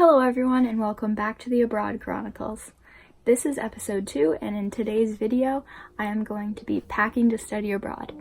Hello everyone and welcome back to the Abroad Chronicles. This is episode 2 and in today's video I am going to be packing to study abroad.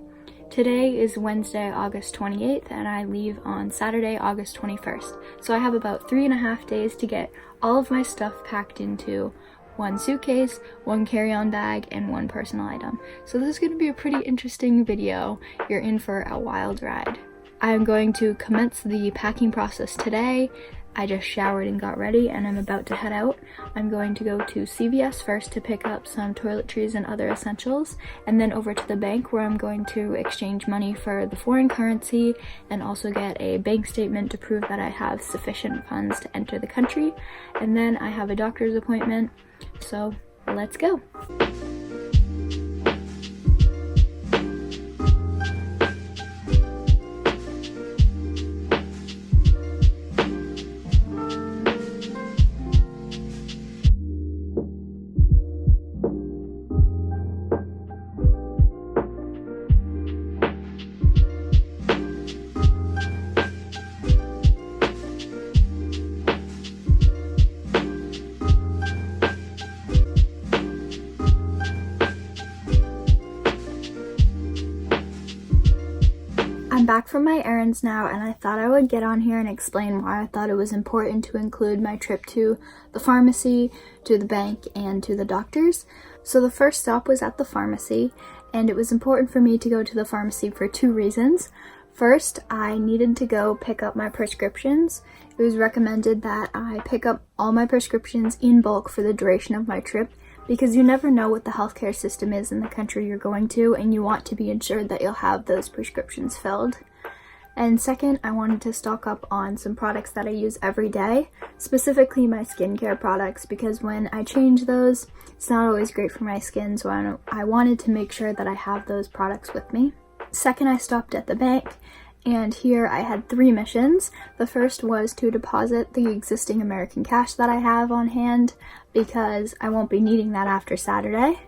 Today is Wednesday, August 28th and I leave on Saturday, August 21st. So I have about 3.5 days to get all of my stuff packed into one suitcase, one carry-on bag, and one personal item. So this is going to be a pretty interesting video. You're in for a wild ride. I am going to commence the packing process today. I just showered and got ready and I'm about to head out. I'm going to go to CVS first to pick up some toiletries and other essentials, and then over to the bank where I'm going to exchange money for the foreign currency and also get a bank statement to prove that I have sufficient funds to enter the country. And then I have a doctor's appointment, so let's go. I'm back from my errands now and I thought I would get on here and explain why I thought it was important to include my trip to the pharmacy, to the bank, and to the doctor's. So the first stop was at the pharmacy, and it was important for me to go to the pharmacy for 2 reasons. First, I needed to go pick up my prescriptions. It was recommended that I pick up all my prescriptions in bulk for the duration of my trip, because you never know what the healthcare system is in the country you're going to, and you want to be ensured that you'll have those prescriptions filled. And second, I wanted to stock up on some products that I use every day, specifically my skincare products, because when I change those, it's not always great for my skin, so I wanted to make sure that I have those products with me. Second, I stopped at the bank, and here I had 3 missions. The first was to deposit the existing American cash that I have on hand, because I won't be needing that after Saturday.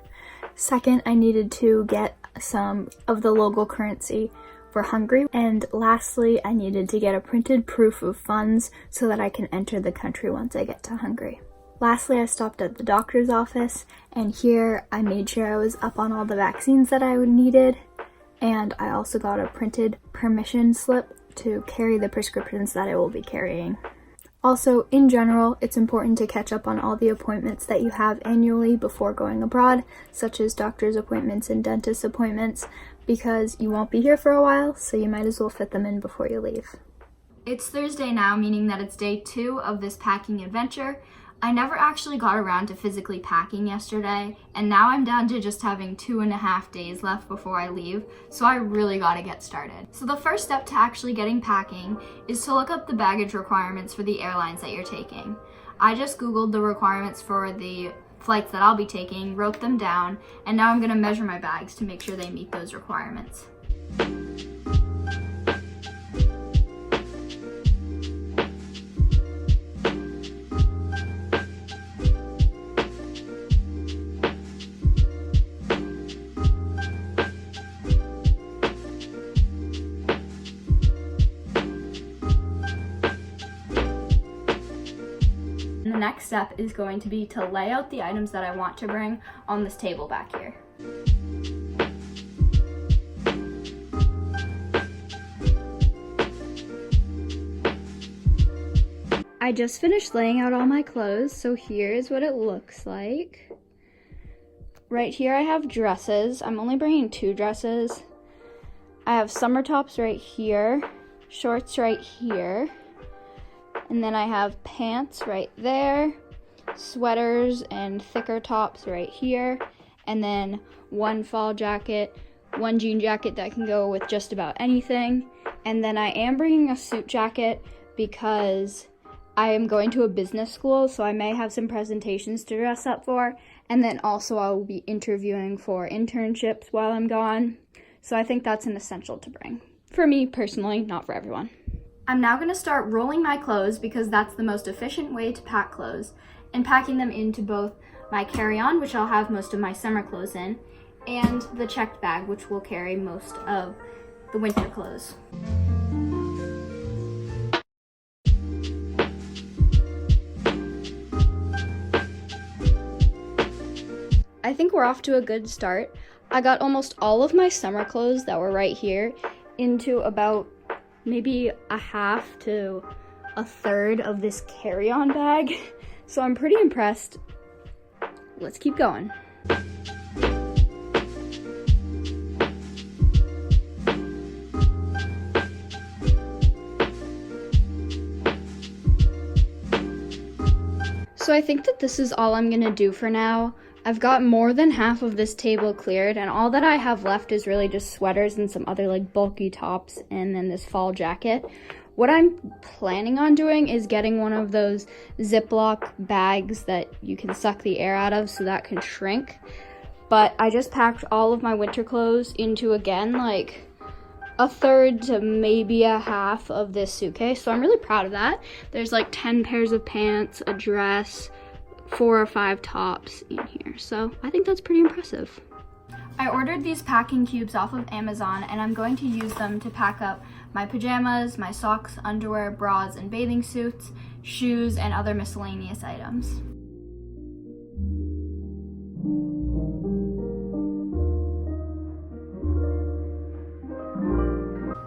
Second, I needed to get some of the local currency for Hungary. And lastly, I needed to get a printed proof of funds so that I can enter the country once I get to Hungary. Lastly, I stopped at the doctor's office, and here I made sure I was up on all the vaccines that I needed. And I also got a printed permission slip to carry the prescriptions that I will be carrying. Also, in general, it's important to catch up on all the appointments that you have annually before going abroad, such as doctor's appointments and dentist appointments, because you won't be here for a while, so you might as well fit them in before you leave. It's Thursday now, meaning that it's day 2 of this packing adventure. I never actually got around to physically packing yesterday, and now I'm down to just having 2.5 days left before I leave, so I really gotta get started. So the first step to actually getting packing is to look up the baggage requirements for the airlines that you're taking. I just googled the requirements for the flights that I'll be taking, wrote them down, and now I'm gonna measure my bags to make sure they meet those requirements. The next step is going to be to lay out the items that I want to bring on this table back here. I just finished laying out all my clothes, so here's what it looks like. Right here I have dresses. I'm only bringing 2 dresses. I have summer tops right here, shorts right here, and then I have pants right there, sweaters and thicker tops right here, and then 1 fall jacket, 1 jean jacket that can go with just about anything. And then I am bringing a suit jacket because I am going to a business school, so I may have some presentations to dress up for, and then also I will be interviewing for internships while I'm gone. So I think that's an essential to bring. For me personally, not for everyone. I'm now going to start rolling my clothes because that's the most efficient way to pack clothes, and packing them into both my carry-on, which I'll have most of my summer clothes in, and the checked bag, which will carry most of the winter clothes. we're off to a good start. I got almost all of my summer clothes that were right here into about maybe a half to a third of this carry-on bag. So I'm pretty impressed. Let's keep going. So I think that this is all I'm gonna do for now. I've got more than half of this table cleared, and all that I have left is really just sweaters and some other like bulky tops and then this fall jacket. What I'm planning on doing is getting one of those Ziploc bags that you can suck the air out of so that can shrink. But I just packed all of my winter clothes into, again, like a third to maybe a half of this suitcase. So I'm really proud of that. There's like 10 pairs of pants, a dress, 4 or 5 tops in here. So I think that's pretty impressive. I ordered these packing cubes off of Amazon, and I'm going to use them to pack up my pajamas, my socks, underwear, bras, and bathing suits, shoes, and other miscellaneous items.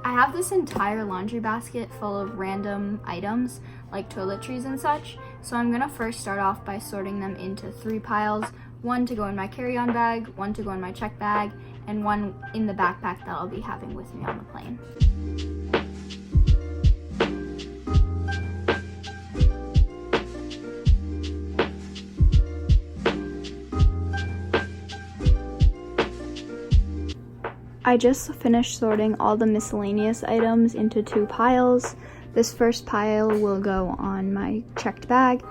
I have this entire laundry basket full of random items like toiletries and such, so I'm gonna first start off by sorting them into 3 piles, 1 to go in my carry-on bag, 1 to go in my check bag, and 1 in the backpack that I'll be having with me on the plane. I just finished sorting all the miscellaneous items into 2 piles. This first pile will go on my checked bag,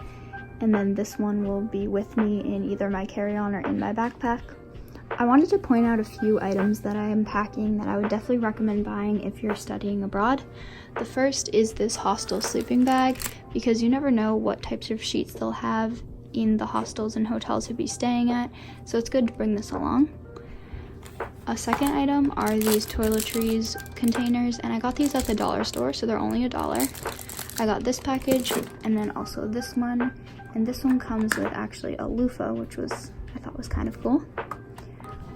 and then this one will be with me in either my carry-on or in my backpack. I wanted to point out a few items that I am packing that I would definitely recommend buying if you're studying abroad. The first is this hostel sleeping bag, because you never know what types of sheets they'll have in the hostels and hotels you'll be staying at, so it's good to bring this along. A second item are these toiletries containers, and I got these at the dollar store, so they're only $1. I got this package and then also this one, and this one comes with actually a loofah, which I thought was kind of cool.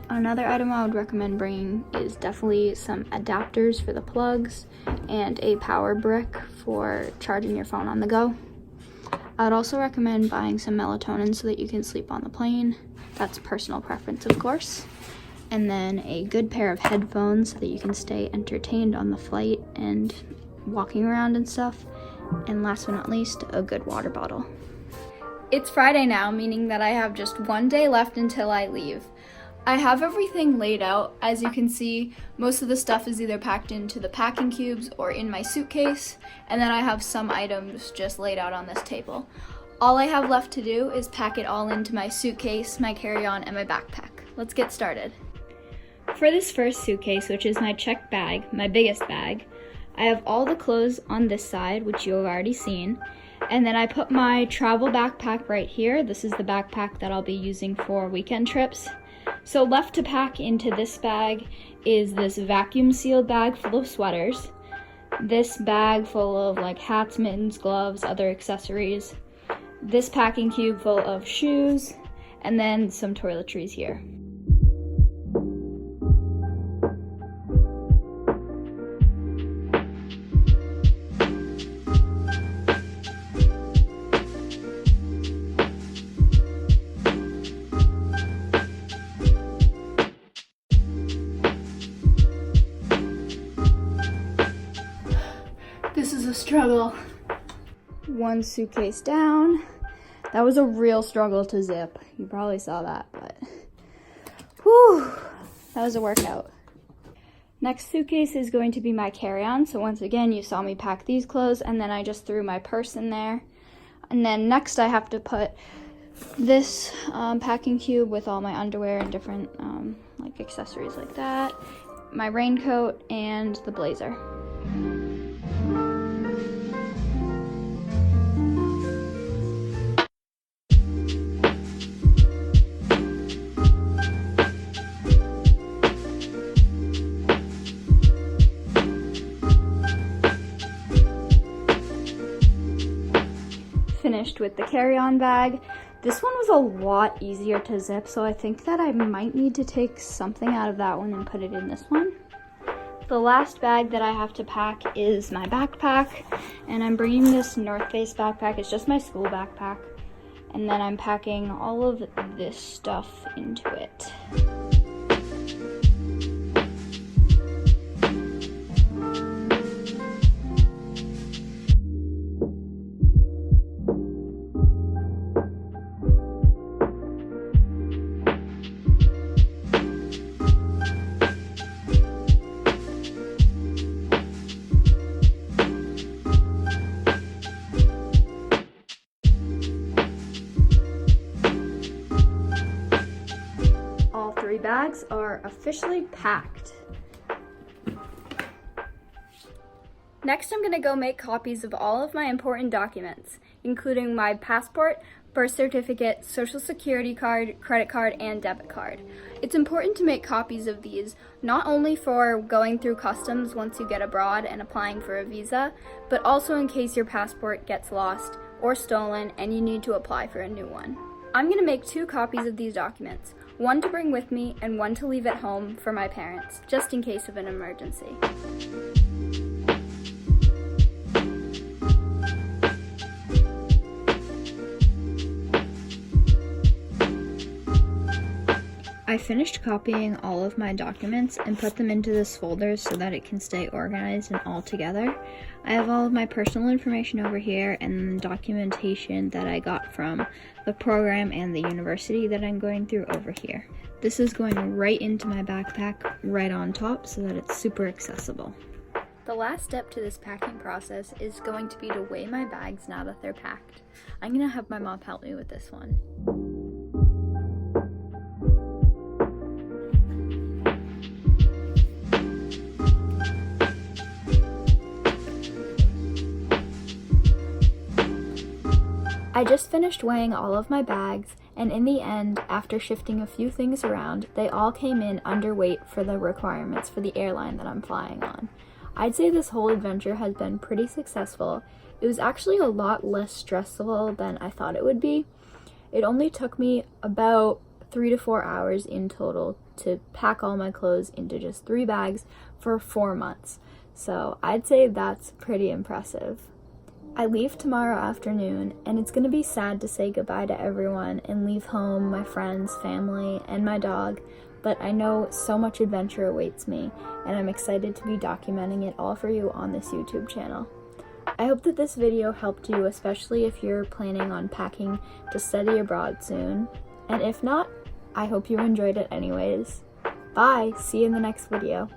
Another item I would recommend bringing is definitely some adapters for the plugs and a power brick for charging your phone on the go. I would also recommend buying some melatonin so that you can sleep on the plane. That's personal preference, of course. And then a good pair of headphones so that you can stay entertained on the flight and walking around and stuff. And last but not least, a good water bottle. It's Friday now, meaning that I have just 1 day left until I leave. I have everything laid out. As you can see, most of the stuff is either packed into the packing cubes or in my suitcase, and then I have some items just laid out on this table. All I have left to do is pack it all into my suitcase, my carry-on, and my backpack. Let's get started. For this first suitcase, which is my checked bag, my biggest bag, I have all the clothes on this side, which you have already seen, and then I put my travel backpack right here. This is the backpack that I'll be using for weekend trips. So left to pack into this bag is this vacuum sealed bag full of sweaters, this bag full of like hats, mittens, gloves, other accessories, this packing cube full of shoes, and then some toiletries here. This is a struggle. 1 suitcase down. That was a real struggle to zip. You probably saw that, but whew, that was a workout. Next suitcase is going to be my carry-on. So once again, you saw me pack these clothes, and then I just threw my purse in there. And then next I have to put this packing cube with all my underwear and different like accessories like that, my raincoat, and the blazer. Finished with the carry-on bag. This one was a lot easier to zip, so I think that I might need to take something out of that one and put it in this one. The last bag that I have to pack is my backpack, and I'm bringing this North Face backpack. It's just my school backpack, and then I'm packing all of this stuff into it. Bags are officially packed. Next, I'm gonna go make copies of all of my important documents, including my passport, birth certificate, social security card, credit card, and debit card. It's important to make copies of these, not only for going through customs once you get abroad and applying for a visa, but also in case your passport gets lost or stolen and you need to apply for a new one. I'm gonna make 2 copies of these documents, one to bring with me and one to leave at home for my parents, just in case of an emergency. I finished copying all of my documents and put them into this folder so that it can stay organized and all together. I have all of my personal information over here and documentation that I got from the program and the university that I'm going through over here. This is going right into my backpack, right on top, so that it's super accessible. The last step to this packing process is going to be to weigh my bags now that they're packed. I'm gonna have my mom help me with this one. I just finished weighing all of my bags, and in the end, after shifting a few things around, they all came in underweight for the requirements for the airline that I'm flying on. I'd say this whole adventure has been pretty successful. It was actually a lot less stressful than I thought it would be. It only took me about 3 to 4 hours in total to pack all my clothes into just 3 bags for 4 months. So I'd say that's pretty impressive. I leave tomorrow afternoon, and it's gonna be sad to say goodbye to everyone and leave home, my friends, family, and my dog, but I know so much adventure awaits me, and I'm excited to be documenting it all for you on this YouTube channel. I hope that this video helped you, especially if you're planning on packing to study abroad soon, and if not, I hope you enjoyed it anyways. Bye! See you in the next video.